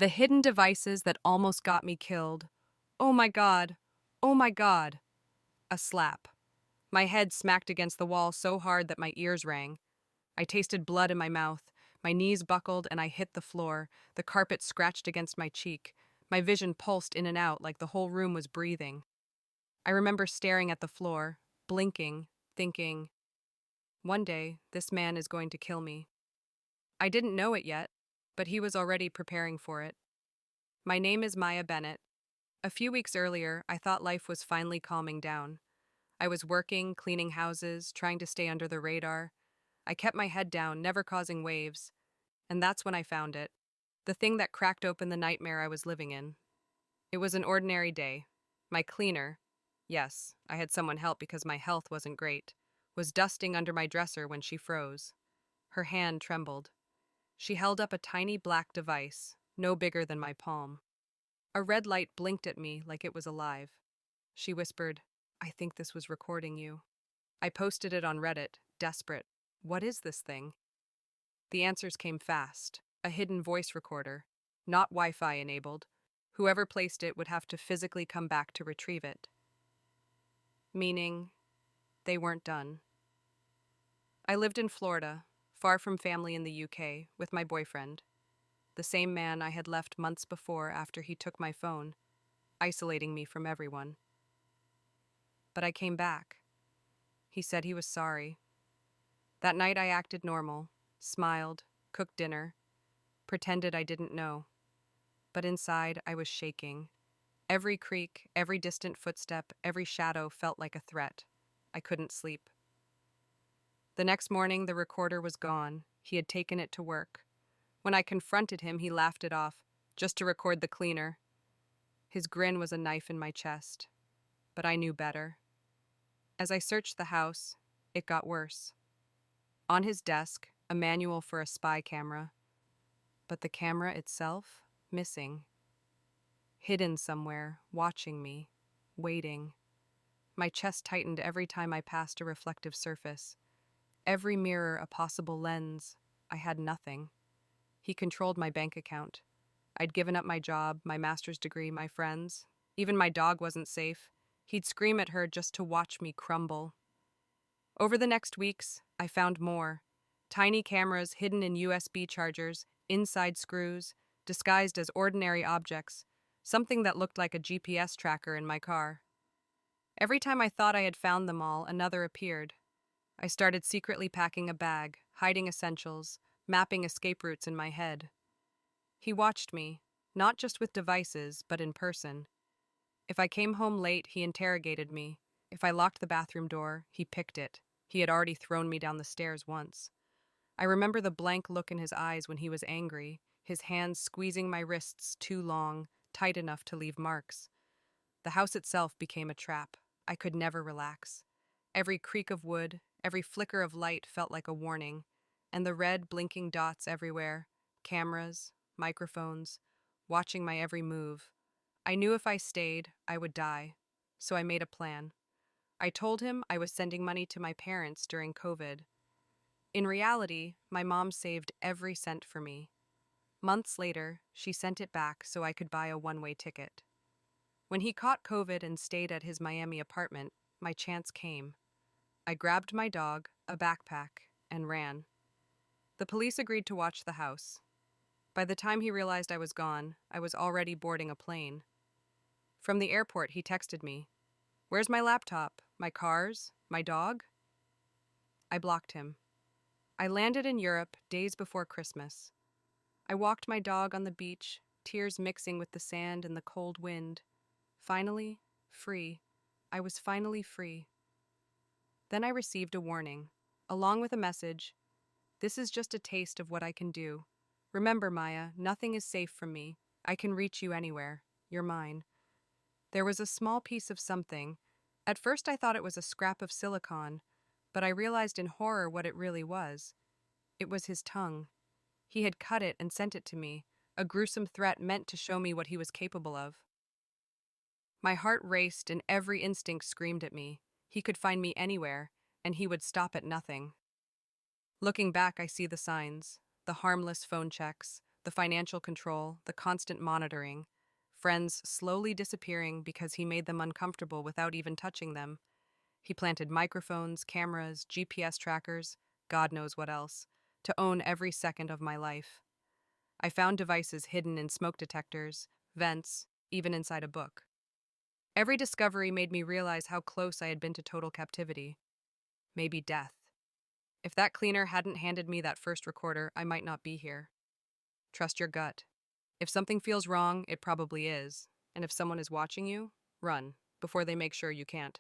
The hidden devices that almost got me killed. Oh my God. Oh my God. A slap. My head smacked against the wall so hard that my ears rang. I tasted blood in my mouth. My knees buckled and I hit the floor. The carpet scratched against my cheek. My vision pulsed in and out like the whole room was breathing. I remember staring at the floor, blinking, thinking, one day this man is going to kill me. I didn't know it yet, but he was already preparing for it. My name is Maya Bennett. A few weeks earlier, I thought life was finally calming down. I was working, cleaning houses, trying to stay under the radar. I kept my head down, never causing waves. And that's when I found it. The thing that cracked open the nightmare I was living in. It was an ordinary day. My cleaner, yes, I had someone help because my health wasn't great, was dusting under my dresser when she froze. Her hand trembled. She held up a tiny black device, no bigger than my palm. A red light blinked at me like it was alive. She whispered, "I think this was recording you." I posted it on Reddit, desperate. What is this thing? The answers came fast. A hidden voice recorder, not Wi-Fi enabled. Whoever placed it would have to physically come back to retrieve it. Meaning, they weren't done. I lived in Florida, far from family in the UK, with my boyfriend, the same man I had left months before after he took my phone, isolating me from everyone. But I came back. He said he was sorry. That night I acted normal, smiled, cooked dinner, pretended I didn't know. But inside I was shaking. Every creak, every distant footstep, every shadow felt like a threat. I couldn't sleep. The next morning the recorder was gone. He had taken it to work. When I confronted him, he laughed it off, just to record the cleaner. His grin was a knife in my chest. But I knew better. As I searched the house, it got worse. On his desk, a manual for a spy camera. But the camera itself, missing. Hidden somewhere, watching me, waiting. My chest tightened every time I passed a reflective surface. Every mirror a possible lens. I had nothing. He controlled my bank account. I'd given up my job, my master's degree, my friends. Even my dog wasn't safe. He'd scream at her just to watch me crumble. Over the next weeks, I found more. Tiny cameras hidden in USB chargers, inside screws, disguised as ordinary objects, something that looked like a GPS tracker in my car. Every time I thought I had found them all, another appeared. I started secretly packing a bag, hiding essentials, mapping escape routes in my head. He watched me, not just with devices, but in person. If I came home late, he interrogated me. If I locked the bathroom door, he picked it. He had already thrown me down the stairs once. I remember the blank look in his eyes when he was angry, his hands squeezing my wrists too long, tight enough to leave marks. The house itself became a trap. I could never relax. Every creak of wood, every flicker of light felt like a warning, and the red, blinking dots everywhere, cameras, microphones, watching my every move. I knew if I stayed, I would die, so I made a plan. I told him I was sending money to my parents during COVID. In reality, my mom saved every cent for me. Months later, she sent it back so I could buy a one-way ticket. When he caught COVID and stayed at his Miami apartment, my chance came. I grabbed my dog, a backpack, and ran. The police agreed to watch the house. By the time he realized I was gone, I was already boarding a plane. From the airport, he texted me, "Where's my laptop? My cars? My dog?" I blocked him. I landed in Europe days before Christmas. I walked my dog on the beach, tears mixing with the sand and the cold wind. Finally, free. I was finally free. Then I received a warning, along with a message. "This is just a taste of what I can do. Remember, Maya, nothing is safe from me. I can reach you anywhere. You're mine." There was a small piece of something. At first I thought it was a scrap of silicone, but I realized in horror what it really was. It was his tongue. He had cut it and sent it to me, a gruesome threat meant to show me what he was capable of. My heart raced and every instinct screamed at me. He could find me anywhere, and he would stop at nothing. Looking back, I see the signs, the harmless phone checks, The financial control, the constant monitoring, friends slowly disappearing because he made them uncomfortable without even touching them. He planted microphones, cameras, GPS trackers, God knows what else, to own every second of my life. I found devices hidden in smoke detectors, vents, even inside a book. Every discovery made me realize how close I had been to total captivity, maybe death. If that cleaner hadn't handed me that first recorder, I might not be here. Trust your gut. If something feels wrong, it probably is. And if someone is watching you, run before they make sure you can't.